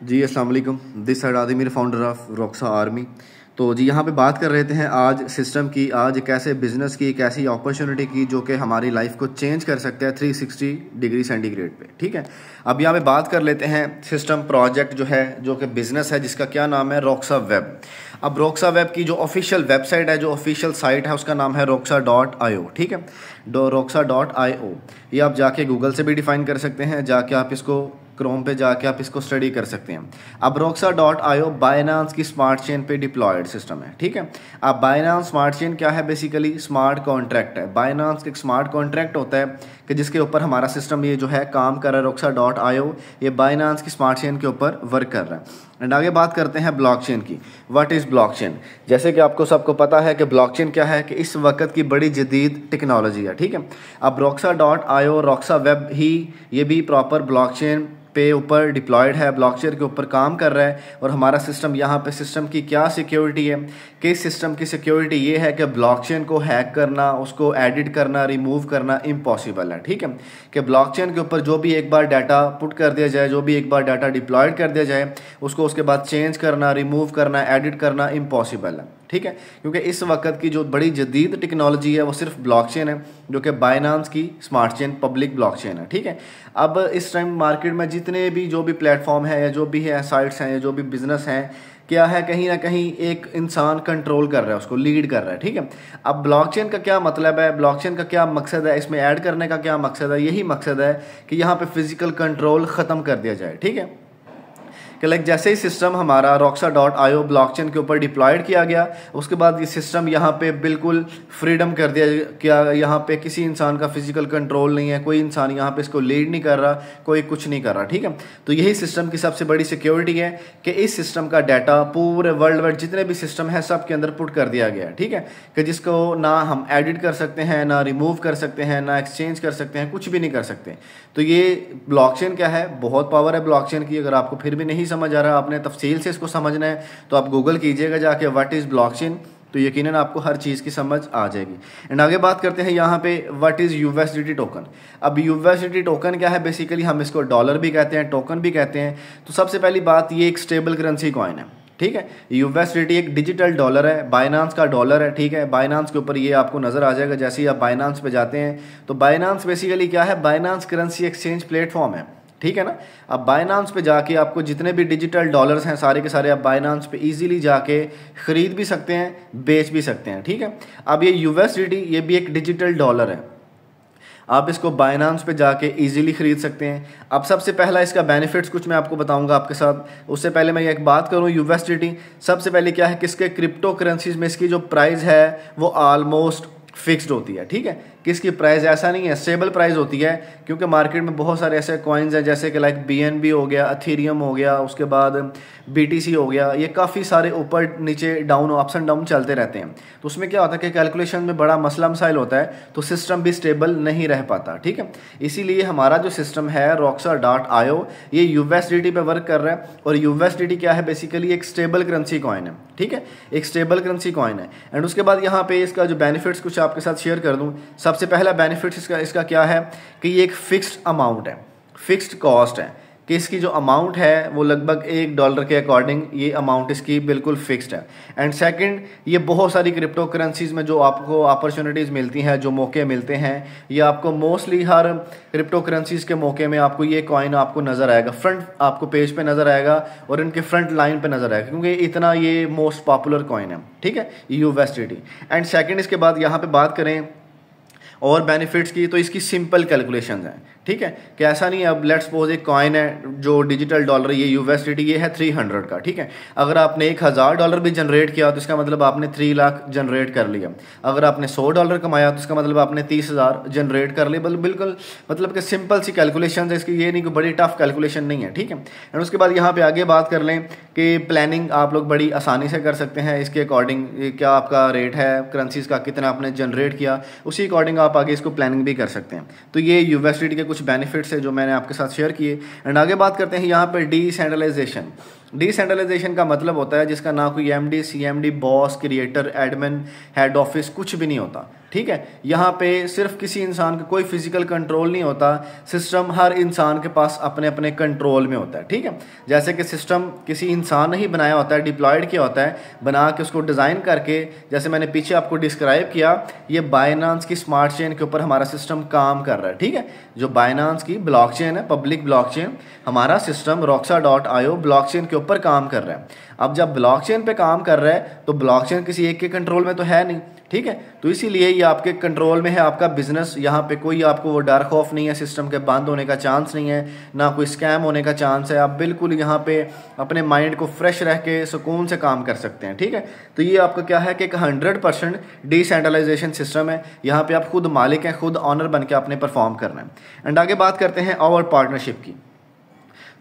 जी अस्सलाम वालेकुम। This side आदिमिर फाउंडर ऑफ रॉक्सा आर्मी। तो जी यहाँ पे बात कर रहे थे हैं आज सिस्टम की, आज एक ऐसे बिज़नेस की, एक ऐसी अपॉर्चुनिटी की जो कि हमारी लाइफ को चेंज कर सकता है 360 डिग्री सेंटीग्रेड पे। ठीक है, अब यहाँ पे बात कर लेते हैं सिस्टम प्रोजेक्ट जो है, जो कि बिज़नेस है, जिसका क्या नाम है, रॉक्सा वेब। अब रॉक्सा वेब की जो ऑफिशियल वेबसाइट है, जो ऑफिशियल साइट है, उसका नाम है roxa.io। ठीक है, roxa.io। ये आप जाके गूगल से भी डिफाइन कर सकते हैं, जाके आप इसको क्रोम पे जाके आप इसको स्टडी कर सकते हैं। अब roxa.io बाइनांस की स्मार्ट चेन पे डिप्लॉयड सिस्टम है। ठीक है, अब बाइनांस स्मार्ट चेन क्या है, बेसिकली स्मार्ट कॉन्ट्रैक्ट है। बाइनांस एक स्मार्ट कॉन्ट्रैक्ट होता है कि जिसके ऊपर हमारा सिस्टम ये जो है काम कर रहा है। roxa.io ये बाइनांस की स्मार्ट चेन के ऊपर वर्क कर रहा है। एंड आगे बात करते हैं ब्लॉकचेन की। What is blockchain? जैसे कि आपको सबको पता है कि ब्लॉकचेन क्या है, कि इस वक्त की बड़ी जदीद टेक्नोलॉजी है। ठीक है, अब roxa.io रॉक्सा वेब ही ये भी प्रॉपर ब्लॉकचेन पे ऊपर डिप्लॉयड है, ब्लॉकचेन के ऊपर काम कर रहा है। और हमारा सिस्टम, यहाँ पे सिस्टम की क्या सिक्योरिटी है, कि इस सिस्टम की सिक्योरिटी ये है कि ब्लॉकचेन को हैक करना, उसको एडिट करना, रिमूव करना इम्पॉसिबल है। ठीक है, कि ब्लॉकचेन के ऊपर जो भी एक बार डाटा पुट कर दिया जाए, जो भी एक बार डाटा डिप्लॉयड कर दिया जाए, उसको उसके बाद चेंज करना, रिमूव करना, एडिट करना इम्पॉसिबल है। ठीक है, क्योंकि इस वक्त की जो बड़ी जदीद टेक्नोलॉजी है वो सिर्फ ब्लॉकचेन है, जो कि बाइनांस की स्मार्ट चेन पब्लिक ब्लॉकचेन है। ठीक है, अब इस टाइम मार्केट में जितने भी जो भी प्लेटफॉर्म है, या जो भी है साइट्स हैं, या जो भी बिजनेस हैं, क्या है, कहीं ना कहीं एक इंसान कंट्रोल कर रहा है, उसको लीड कर रहा है। ठीक है, अब ब्लॉकचेन का क्या मतलब है, ब्लॉकचेन का क्या मकसद है, इसमें ऐड करने का क्या मकसद है? यही मकसद है कि यहाँ पे फिजिकल कंट्रोल ख़त्म कर दिया जाए। ठीक है, कि लाइक जैसे ही सिस्टम हमारा roxa.io ब्लॉकचेन के ऊपर डिप्लॉयड किया गया, उसके बाद ये सिस्टम यहाँ पे बिल्कुल फ्रीडम कर दिया क्या, यहाँ पे किसी इंसान का फिजिकल कंट्रोल नहीं है, कोई इंसान यहाँ पे इसको लीड नहीं कर रहा, कोई कुछ नहीं कर रहा। ठीक है, तो यही सिस्टम की सबसे बड़ी सिक्योरिटी है कि इस सिस्टम का डाटा पूरे वर्ल्ड वाइड जितने भी सिस्टम है सब के अंदर पुट कर दिया गया है। ठीक है, कि जिसको ना हम एडिट कर सकते हैं, ना रिमूव कर सकते हैं, ना एक्सचेंज कर सकते हैं, कुछ भी नहीं कर सकते। तो ये ब्लॉकचेन क्या है, बहुत पावर है ब्लॉकचेन की। अगर आपको फिर भी नहीं समझ आ रहा, आपने तफसील से इसको समझना है, तो आप गूगल कीजिएगा जाके व्हाट इज़ ब्लॉकचेन, तो यकीनन आपको हर चीज़ की समझ आ जाएगी। एंड आगे बात करते हैं यहाँ पे व्हाट इज़ यूएसडीटी टोकन। अब यूएसडीटी टोकन क्या है, बेसिकली हम इसको डॉलर भी कहते हैं, टोकन भी कहते हैं। तो सबसे पहली बात, ये एक स्टेबल करेंसी कॉइन है। ठीक है, यूएसडीटी एक डिजिटल डॉलर है, बाइनांस का डॉलर है। ठीक है, बाइनांस के ऊपर ये आपको नज़र आ जाएगा जैसे ही आप बाइनांस पे जाते हैं। तो बाइनांस बेसिकली क्या है, बाइनांस करेंसी एक्सचेंज प्लेटफॉर्म है। ठीक है ना, अब बाइनांस पे जाके आपको जितने भी डिजिटल डॉलर्स हैं सारे के सारे आप बाइनांस पे इजीली जाके ख़रीद भी सकते हैं, बेच भी सकते हैं। ठीक है, अब ये यूएसडीटी ये भी एक डिजिटल डॉलर है, आप इसको बाइनांस पे जाके इजीली ख़रीद सकते हैं। अब सबसे पहला इसका बेनिफिट्स कुछ मैं आपको बताऊंगा आपके साथ। उससे पहले मैं एक बात करूं, यूएसडीटी सबसे पहले क्या है, किसके क्रिप्टो करेंसीज में इसकी जो प्राइस है वो ऑलमोस्ट फिक्स्ड होती है। ठीक है, किसकी प्राइस ऐसा नहीं है, स्टेबल प्राइस होती है, क्योंकि मार्केट में बहुत सारे ऐसे कॉइन्स हैं जैसे कि लाइक बीएनबी हो गया, अथेरियम हो गया, उसके बाद बीटीसी हो गया, ये काफ़ी सारे ऊपर नीचे डाउन अप्स एंड डाउन चलते रहते हैं। तो उसमें क्या होता है कि कैलकुलेशन में बड़ा मसला मसाइल होता है, तो सिस्टम भी स्टेबल नहीं रह पाता। ठीक है, इसीलिए हमारा जो सिस्टम है roxa.io ये यूएसडीटी पे वर्क कर रहा है। और यूएसडीटी क्या है, बेसिकली एक स्टेबल करेंसी कॉइन है। ठीक है, एक स्टेबल करेंसी कॉइन है। एंड उसके बाद यहाँ पे इसका जो बेनिफिट्स कुछ आपके साथ शेयर कर दूँ। सबसे पहला बेनिफिट्स इसका क्या है कि ये एक फिक्स्ड अमाउंट है, फिक्स्ड कॉस्ट है, कि इसकी जो अमाउंट है वो लगभग $1 के अकॉर्डिंग ये अमाउंट इसकी बिल्कुल फिक्स्ड है। एंड सेकंड, ये बहुत सारी क्रिप्टो करेंसीज में जो आपको अपॉर्चुनिटीज़ मिलती हैं, जो मौके मिलते हैं, ये आपको मोस्टली हर क्रिप्टो करेंसीज के मौके में आपको ये कॉइन आपको नज़र आएगा, फ्रंट आपको पेज पे नज़र आएगा और इनके फ्रंट लाइन पे नज़र आएगा, क्योंकि इतना ये मोस्ट पॉपुलर कॉइन है। ठीक है, यूएसडीटी। एंड सेकेंड, इसके बाद यहाँ पर बात करें और बेनिफिट्स की, तो इसकी सिंपल कैलकुलेशंस हैं। ठीक है, कि ऐसा नहीं है, अब लेट्स सपोज एक कॉइन है जो डिजिटल डॉलर, ये यूएसडीटी ये है 300 का। ठीक है, अगर आपने $1000 भी जनरेट किया तो इसका मतलब आपने 3 लाख जनरेट कर लिया। अगर आपने $100 कमाया तो इसका मतलब आपने 30,000 जनरेट कर लिया। बिल्कुल मतलब कि सिंपल सी कैलकुलेशन है इसकी, ये नहीं कोई बड़ी टफ कैलकुलेशन नहीं है। ठीक है, एंड उसके बाद यहाँ पे आगे बात कर लें कि प्लानिंग आप लोग बड़ी आसानी से कर सकते हैं इसके अकॉर्डिंग, क्या आपका रेट है करेंसीज का, कितना आपने जनरेट किया, उसी अकॉर्डिंग आप आगे इसको प्लानिंग भी कर सकते हैं। तो ये यूएसडीटी के कुछ बेनिफिट्स है जो मैंने आपके साथ शेयर किए। एंड आगे बात करते हैं यहाँ पर डिसेंट्रलाइजेशन। डिसेंट्रलाइजेशन का मतलब होता है जिसका ना कोई MD, CMD, boss, creator, admin, head office कुछ भी नहीं होता। ठीक है। यहाँ पे सिर्फ किसी इंसान का कोई फिजिकल कंट्रोल नहीं होता, सिस्टम हर इंसान के पास अपने अपने कंट्रोल में होता है, ठीक है। जैसे कि सिस्टम किसी इंसान ने ही बनाया होता है, डिप्लॉयड किया होता है, बना के उसको डिज़ाइन करके, जैसे मैंने पीछे आपको डिस्क्राइब किया, ये बाइनांस की स्मार्ट चेन के ऊपर हमारा सिस्टम काम कर रहा है, ठीक है। जो बाइनांस की ब्लॉकचेन है, पब्लिक ब्लॉकचेन, हमारा सिस्टम roxa.io ब्लॉकचेन के ऊपर काम कर रहा है। अब जब ब्लॉकचेन पे काम कर रहा है तो ब्लॉकचेन किसी एक के कंट्रोल में तो है नहीं, ठीक है। तो इसीलिए ये आपके कंट्रोल में है, आपका बिजनेस, यहाँ पे कोई आपको वो डर खौफ नहीं है, सिस्टम के बंद होने का चांस नहीं है, ना कोई स्कैम होने का चांस है। आप बिल्कुल यहाँ पे अपने माइंड को फ्रेश रह के सुकून से काम कर सकते हैं, ठीक है। तो ये आपका क्या है कि एक 100% डिसेंट्रलाइजेशन सिस्टम है। यहाँ पे आप खुद मालिक हैं, खुद ऑनर बन के आपने परफॉर्म करना है। एंड आगे बात करते हैं और पार्टनरशिप की।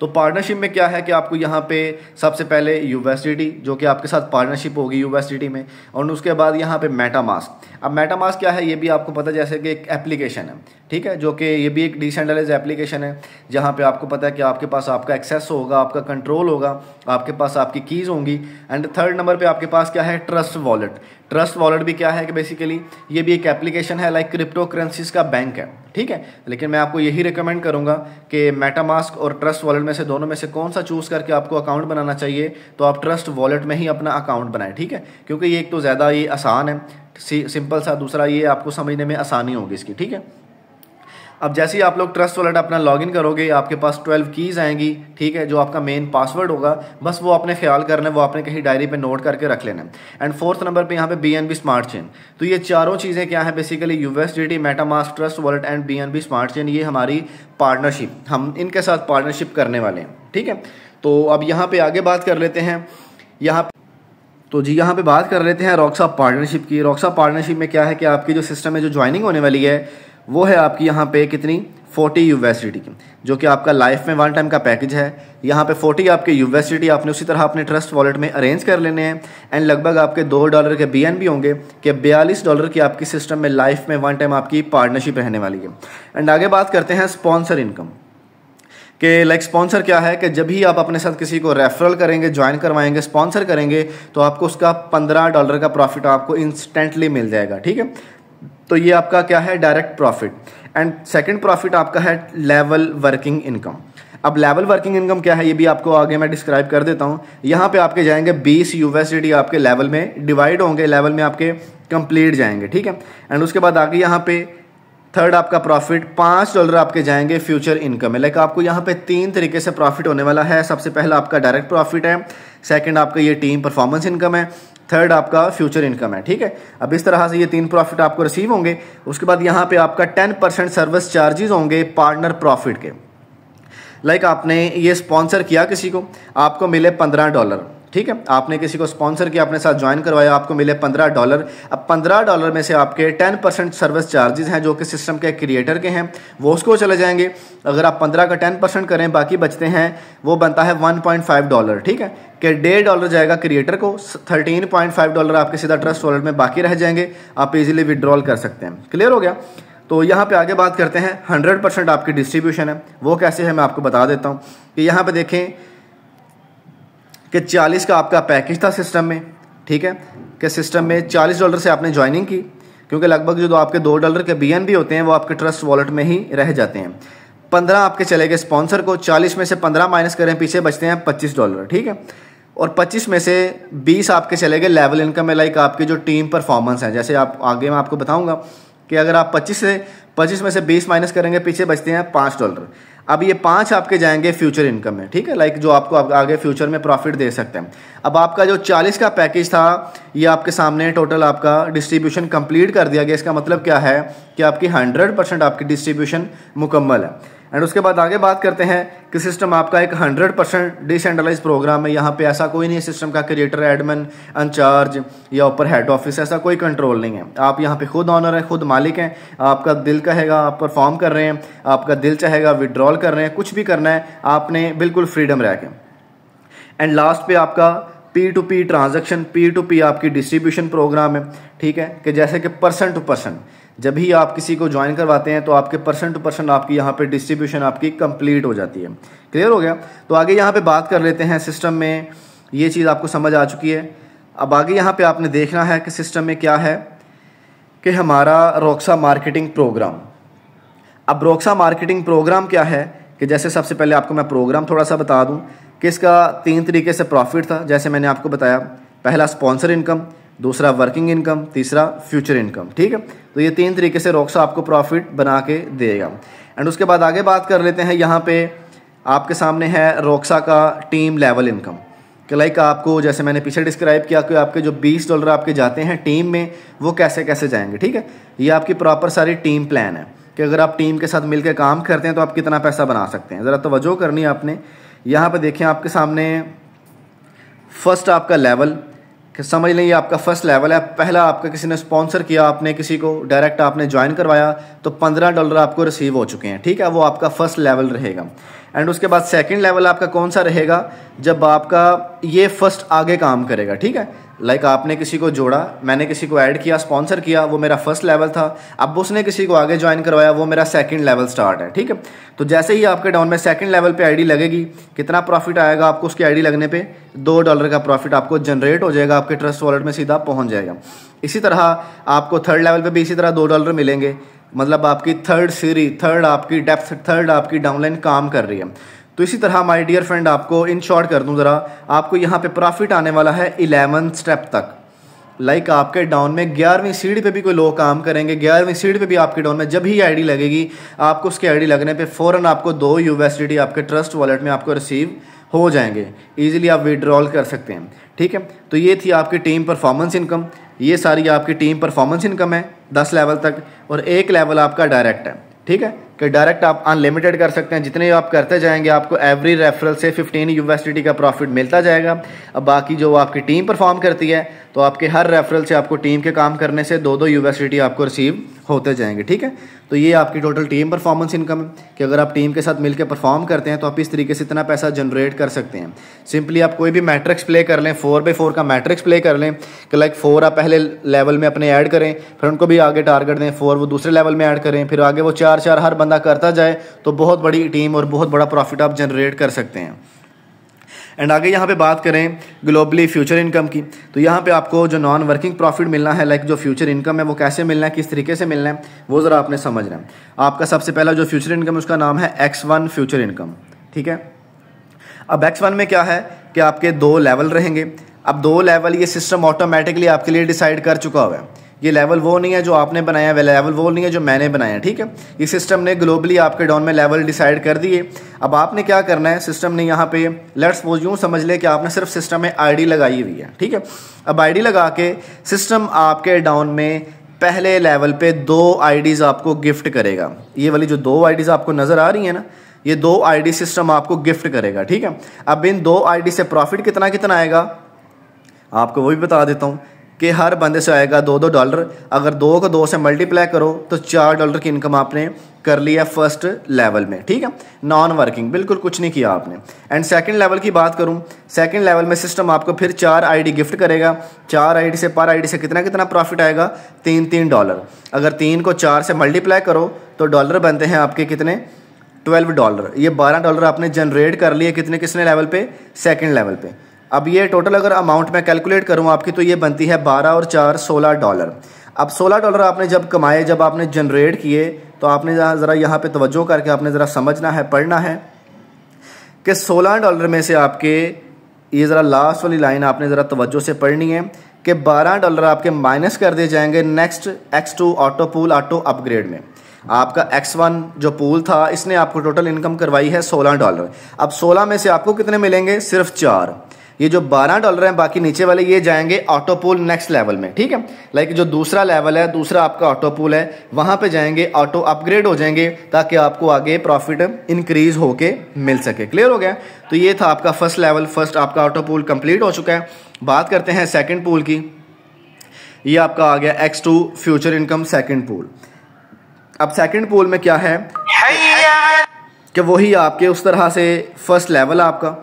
तो पार्टनरशिप में क्या है कि आपको यहाँ पे सबसे पहले यूएसडीटी, जो कि आपके साथ पार्टनरशिप होगी यूएसडीटी में, और उसके बाद यहाँ पे मेटामास्क। अब मेटामास्क क्या है, ये भी आपको पता है, जैसे कि एक एप्लीकेशन है, ठीक है, जो कि ये भी एक डिसेंट्रलाइज्ड एप्लीकेशन है, जहाँ पे आपको पता है कि आपके पास आपका एक्सेस होगा, आपका कंट्रोल होगा, आपके पास आपकी कीज़ होंगी। एंड थर्ड नंबर पे आपके पास क्या है, ट्रस्ट वॉलेट। ट्रस्ट वॉलेट भी क्या है कि बेसिकली ये भी एक एप्लीकेशन है, लाइक क्रिप्टो करेंसीज का बैंक है, ठीक है। लेकिन मैं आपको यही रिकमेंड करूंगा कि मेटामास्क और ट्रस्ट वॉलेट में से दोनों में से कौन सा चूज़ करके आपको अकाउंट बनाना चाहिए, तो आप ट्रस्ट वॉलेट में ही अपना अकाउंट बनाएं, ठीक है। क्योंकि ये एक तो ज़्यादा ये आसान है, सिंपल सा, दूसरा ये आपको समझने में आसानी होगी इसकी, ठीक है। अब जैसे ही आप लोग ट्रस्ट वॉलेट अपना लॉगिन करोगे, आपके पास 12 कीज़ आएंगी, ठीक है, जो आपका मेन पासवर्ड होगा, बस वो आपने ख्याल करना है, वो आपने कहीं डायरी पे नोट करके रख लेना है। एंड फोर्थ नंबर पे यहाँ पे BNB स्मार्ट चेन। तो ये चारों चीज़ें क्या है, basically USDT, MetaMask, trust wallet and BNB smart chain, ये हमारी पार्टनरशिप, हम इनके साथ पार्टनरशिप करने वाले हैं, ठीक है। तो अब यहाँ पे आगे बात कर लेते हैं, यहाँ पे बात कर लेते हैं रॉक्सा पार्टनरशिप की। रॉक्सा पार्टनरशिप में क्या है कि आपकी जो सिस्टम में जो ज्वाइनिंग होने वाली है वो है आपकी यहाँ पे कितनी, 40 यूएसडीटी की, जो कि आपका लाइफ में 1 टाइम का पैकेज है। यहाँ पे 40 आपके यूएसडीटी आपने उसी तरह अपने ट्रस्ट वॉलेट में अरेंज कर लेने हैं। एंड लगभग आपके $2 के BNB होंगे कि $42 की आपकी सिस्टम में लाइफ में 1 टाइम आपकी पार्टनरशिप रहने वाली है। एंड आगे बात करते हैं स्पॉन्सर इनकम के। लाइक स्पॉन्सर क्या है कि जब ही आप अपने साथ किसी को रेफरल करेंगे, ज्वाइन करवाएंगे, स्पॉन्सर करेंगे, तो आपको उसका $15 का प्रॉफिट आपको इंस्टेंटली मिल जाएगा, ठीक है। तो ये आपका क्या है, direct profit. And second profit आपका है लेवल वर्किंग इनकम। अब लेवल वर्किंग इनकम क्या है, ये भी आपको आगे मैं डिस्क्राइब कर देता हूँ। यहाँ पे आपके जाएंगे 20 यूएसडीटी आपके लेवल में डिवाइड होंगे, लेवल में आपके कंप्लीट जाएंगे, ठीक है। एंड उसके बाद आगे यहाँ पे थर्ड आपका प्रॉफिट $5 आपके जाएंगे फ्यूचर इनकम है। लाइक आपको यहाँ पे 3 तरीके से प्रॉफिट होने वाला है। सबसे पहला आपका डायरेक्ट प्रॉफिट है, सेकंड आपका ये टीम परफॉर्मेंस इनकम है, थर्ड आपका फ्यूचर इनकम है, ठीक है। अब इस तरह से ये 3 प्रॉफिट आपको रिसीव होंगे। उसके बाद यहाँ पे आपका 10% सर्विस चार्जेस होंगे पार्टनर प्रॉफिट के। लाइक आपने ये स्पॉन्सर किया किसी को, आपको मिले $15, ठीक है। आपने किसी को स्पॉन्सर किया, अपने साथ ज्वाइन करवाया, आपको मिले $15। अब $15 में से आपके 10% सर्विस चार्जेस हैं जो कि सिस्टम के क्रिएटर के हैं, वो उसको चले जाएंगे। अगर आप 15 का 10% करें, बाकी बचते हैं, वो बनता है $1.5, ठीक है, कि $1.5 जाएगा क्रिएटर को, $13.5 आपके सीधा ट्रस्ट वॉलेट में बाकी रह जाएंगे, आप इजीली विड्रॉल कर सकते हैं। क्लियर हो गया। तो यहाँ पे आगे बात करते हैं 100% आपकी डिस्ट्रीब्यूशन है, वो कैसे है मैं आपको बता देता हूँ। कि यहाँ पे देखें कि 40 का आपका पैकेज था सिस्टम में, ठीक है, कि सिस्टम में $40 से आपने ज्वाइनिंग की, क्योंकि लगभग जो आपके $2 के BNB होते हैं वो आपके ट्रस्ट वॉलेट में ही रह जाते हैं। 15 आपके चले गए स्पॉन्सर को, 40 में से 15 माइनस करें, पीछे बचते हैं $25, ठीक है। और 25 में से 20 आपके चले गए लेवल इनकम में, लाइक आपकी जो टीम परफॉर्मेंस है। जैसे आप आगे मैं आपको बताऊंगा कि अगर आप 25 में से 20 माइनस करेंगे, पीछे बचते हैं $5। अब ये 5 आपके जाएंगे फ्यूचर इनकम में, ठीक है, लाइक जो आपको आगे फ्यूचर में प्रॉफिट दे सकते हैं। अब आपका जो 40 का पैकेज था, ये आपके सामने टोटल आपका डिस्ट्रीब्यूशन कंप्लीट कर दिया गया। इसका मतलब क्या है कि आपकी 100% आपकी डिस्ट्रीब्यूशन मुकम्मल है। एंड उसके बाद आगे बात करते हैं कि सिस्टम आपका एक 100% डिसेंट्रलाइज प्रोग्राम है। यहाँ पे ऐसा कोई नहीं है सिस्टम का क्रिएटर, एडमिन, इंचार्ज या ऊपर हेड ऑफिस, ऐसा कोई कंट्रोल नहीं है। आप यहाँ पे खुद ऑनर हैं, खुद मालिक हैं। आपका दिल कहेगा आप परफॉर्म कर रहे हैं, आपका दिल चाहेगा विड्रॉल कर रहे हैं, कुछ भी करना है आपने बिल्कुल फ्रीडम रह के। एंड लास्ट पे आपका P2P ट्रांजेक्शन, P2P आपकी डिस्ट्रीब्यूशन प्रोग्राम है, ठीक है, कि जैसे कि पर्सन टू पर्सन, जब भी आप किसी को ज्वाइन करवाते हैं तो आपके पर्सन टू पर्सन आपकी यहाँ पे डिस्ट्रीब्यूशन आपकी कंप्लीट हो जाती है। क्लियर हो गया। तो आगे यहाँ पे बात कर लेते हैं सिस्टम में, ये चीज़ आपको समझ आ चुकी है। अब आगे यहाँ पे आपने देखना है कि सिस्टम में क्या है कि हमारा रोक्सा मार्केटिंग प्रोग्राम। अब रोक्सा मार्केटिंग प्रोग्राम क्या है कि जैसे सबसे पहले आपको मैं प्रोग्राम थोड़ा सा बता दूं कि इसका 3 तरीके से प्रॉफिट था। जैसे मैंने आपको बताया, पहला स्पॉन्सर इनकम, दूसरा वर्किंग इनकम, तीसरा फ्यूचर इनकम। ठीक है, तो ये 3 तरीके से रोक्सा आपको प्रॉफिट बना के देगा। एंड उसके बाद आगे बात कर लेते हैं, यहाँ पे आपके सामने है रोक्सा का टीम लेवल इनकम कि लाइक आपको, जैसे मैंने पीछे डिस्क्राइब किया कि आपके जो $20 आपके जाते हैं टीम में, वो कैसे कैसे जाएंगे। ठीक है, ये आपकी प्रॉपर सारी टीम प्लान है कि अगर आप टीम के साथ मिलकर काम करते हैं तो आप कितना पैसा बना सकते हैं। ज़रा तवज्जो करनी है आपने। यहाँ पे देखें आपके सामने फर्स्ट आपका लेवल, समझ लें ये आपका फर्स्ट लेवल है। पहला आपका किसी ने स्पॉन्सर किया, आपने किसी को डायरेक्ट आपने ज्वाइन करवाया तो $15 आपको रिसीव हो चुके हैं। ठीक है, वो आपका फर्स्ट लेवल रहेगा। एंड उसके बाद सेकंड लेवल आपका कौन सा रहेगा, जब आपका ये फर्स्ट आगे काम करेगा। ठीक है, लाइक आपने किसी को जोड़ा, मैंने किसी को ऐड किया, स्पॉन्सर किया, वो मेरा फर्स्ट लेवल था। अब उसने किसी को आगे ज्वाइन करवाया, वो मेरा सेकंड लेवल स्टार्ट है। ठीक है, तो जैसे ही आपके डाउन में सेकंड लेवल पे आईडी लगेगी, कितना प्रॉफिट आएगा आपको उसकी आईडी लगने पे, $2 का प्रॉफिट आपको जनरेट हो जाएगा, आपके ट्रस्ट वॉलेट में सीधा पहुंच जाएगा। इसी तरह आपको थर्ड लेवल पे भी इसी तरह $2 मिलेंगे, मतलब आपकी थर्ड सीरीज, थर्ड आपकी डेप्थ, थर्ड आपकी डाउनलाइन काम कर रही है। तो इसी तरह माय डियर फ्रेंड, आपको इन शॉर्ट कर दूं ज़रा, आपको यहाँ पे प्रॉफिट आने वाला है 11 स्टेप तक। लाइक आपके डाउन में 11वीं सीढ़ी पे भी कोई लोग काम करेंगे, 11वीं सीढ़ी पे भी आपके डाउन में जब ही आईडी लगेगी, आपको उसकी आईडी लगने पे फ़ौरन आपको $2 आपके ट्रस्ट वॉलेट में आपको रिसीव हो जाएंगे। ईजिली आप विड्रॉल कर सकते हैं। ठीक है, तो ये थी आपकी टीम परफॉर्मेंस इनकम। ये सारी आपकी टीम परफॉर्मेंस इनकम है 10 लेवल तक, और एक लेवल आपका डायरेक्ट है। ठीक है, कि डायरेक्ट आप अनलिमिटेड कर सकते हैं, जितने आप करते जाएंगे आपको एवरी रेफरल से $15 का प्रॉफिट मिलता जाएगा। अब बाकी जो आपकी टीम परफॉर्म करती है तो आपके हर रेफरल से आपको टीम के काम करने से $2 आपको रिसीव होते जाएंगे। ठीक है, तो ये आपकी टोटल टीम परफॉर्मेंस इनकम है कि अगर आप टीम के साथ मिलकर परफॉर्म करते हैं तो आप इस तरीके से इतना पैसा जनरेट कर सकते हैं। सिंपली आप कोई भी मैट्रिक्स प्ले कर लें, 4x4 का मैट्रिक्स प्ले कर लें कि लाइक 4 आप पहले लेवल में अपने ऐड करें, फिर उनको भी आगे टारगेट दें, 4 वो दूसरे लेवल में ऐड करें, फिर आगे वो 4 हर बंदा करता जाए, तो बहुत बड़ी टीम और बहुत बड़ा प्रॉफिट आप जनरेट कर सकते हैं। एंड आगे यहाँ पे बात करें ग्लोबली फ्यूचर इनकम की, तो यहाँ पे आपको जो नॉन वर्किंग प्रॉफिट मिलना है, लाइक जो फ्यूचर इनकम है, वो कैसे मिलना है, किस तरीके से मिलना है, वो ज़रा आपने समझना है। आपका सबसे पहला जो फ्यूचर इनकम है उसका नाम है X1 फ्यूचर इनकम। ठीक है, अब X1 में क्या है कि आपके 2 लेवल रहेंगे। अब 2 लेवल ये सिस्टम ऑटोमेटिकली आपके लिए डिसाइड कर चुका हुआ है। ये लेवल वो नहीं है जो आपने बनाया, वह लेवल वो नहीं है जो मैंने बनाया। ठीक है, इस सिस्टम ने ग्लोबली आपके डाउन में लेवल डिसाइड कर दिए। अब आपने क्या करना है, सिस्टम ने यहाँ पे लेट्स सपोज यूँ समझ ले कि आपने सिर्फ सिस्टम में आईडी लगाई हुई है। ठीक है, अब आईडी लगा के सिस्टम आपके डाउन में पहले लेवल पे 2 आईडीज आपको गिफ्ट करेगा। ये वाली जो 2 आईडीज आपको नजर आ रही है ना, ये 2 आईडी सिस्टम आपको गिफ्ट करेगा। ठीक है, अब इन 2 आईडी से प्रॉफिट कितना कितना आएगा आपको वो भी बता देता हूँ कि हर बंदे से आएगा $2। अगर 2 को 2 से मल्टीप्लाई करो तो $4 की इनकम आपने कर लिया फर्स्ट लेवल में। ठीक है, नॉन वर्किंग, बिल्कुल कुछ नहीं किया आपने। एंड सेकंड लेवल की बात करूं, सेकंड लेवल में सिस्टम आपको फिर 4 आईडी गिफ्ट करेगा। 4 आईडी से पर आईडी से कितना कितना प्रॉफिट आएगा, $3 अगर 3 को 4 से मल्टीप्लाई करो तो डॉलर बनते हैं आपके कितने, $12। ये $12 आपने जनरेट कर लिए कितने किसने लेवल पे, सेकेंड लेवल पे। अब ये टोटल अगर अमाउंट मैं कैलकुलेट करूँ आपकी, तो ये बनती है 12 और 4 $16। अब $16 आपने जब कमाए, जब आपने जनरेट किए, तो आपने ज़रा यहाँ पे तवज्जो करके आपने ज़रा समझना है, पढ़ना है कि $16 में से आपके, ये ज़रा लास्ट वाली लाइन आपने ज़रा तवज्जो से पढ़नी है कि $12 आपके माइनस कर दिए जाएंगे next X2 auto pool auto upgrade में। आपका X1 जो पूल था, इसने आपको टोटल इनकम करवाई है $16। अब 16 में से आपको कितने मिलेंगे, सिर्फ 4। ये जो $12 हैं बाकी नीचे वाले, ये जाएंगे ऑटो पूल नेक्स्ट लेवल में। ठीक है, लाइक जो दूसरा लेवल है, दूसरा आपका ऑटो पूल है, वहां पे जाएंगे, ऑटो अपग्रेड हो जाएंगे ताकि आपको आगे प्रॉफिट इंक्रीज होके मिल सके। क्लियर हो गया? तो ये था आपका फर्स्ट लेवल, फर्स्ट आपका ऑटो पूल कंप्लीट हो चुका है। बात करते हैं सेकंड पूल की। ये आपका आ गया X2 future income second pool. अब सेकंड पूल में क्या है कि वही आपके उस तरह से फर्स्ट लेवल आपका,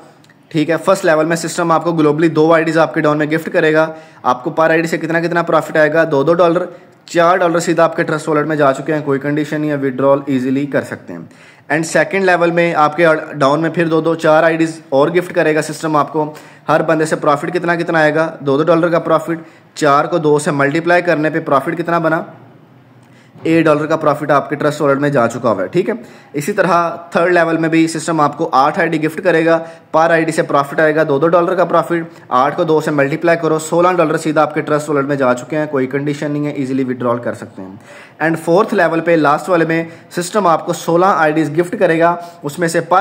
ठीक है, फर्स्ट लेवल में सिस्टम आपको ग्लोबली 2 आईडीज आपके डाउन में गिफ्ट करेगा। आपको पर आईडी से कितना कितना प्रॉफिट आएगा, $2। $4 सीधा आपके ट्रस्ट वॉलेट में जा चुके हैं, कोई कंडीशन या विड्रॉल इजीली कर सकते हैं। एंड सेकंड लेवल में आपके डाउन में फिर 4 आईडीज और गिफ्ट करेगा सिस्टम आपको। हर बंदे से प्रॉफिट कितना कितना आएगा, $2 का प्रॉफिट। 4 को 2 से मल्टीप्लाई करने पे प्रॉफिट कितना बना, $8 का प्रॉफिट आपके ट्रस्ट वॉलेट में जा चुका हुआ है। ठीक है, इसी तरह थर्ड लेवल में भी सिस्टम आपको 8 आईडी गिफ्ट करेगा। पर आईडी से प्रॉफिट आएगा $2 का प्रॉफिट। 8 को 2 से मल्टीप्लाई करो, $16 सीधा आपके ट्रस्ट वॉलेट में जा चुके हैं। कोई कंडीशन नहीं है, इजीली विड्रॉल कर सकते हैं। एंड फोर्थ लेवल पे लास्ट वाले में सिस्टम आपको 16 आईडीज गिफ्ट करेगा, उसमें से पर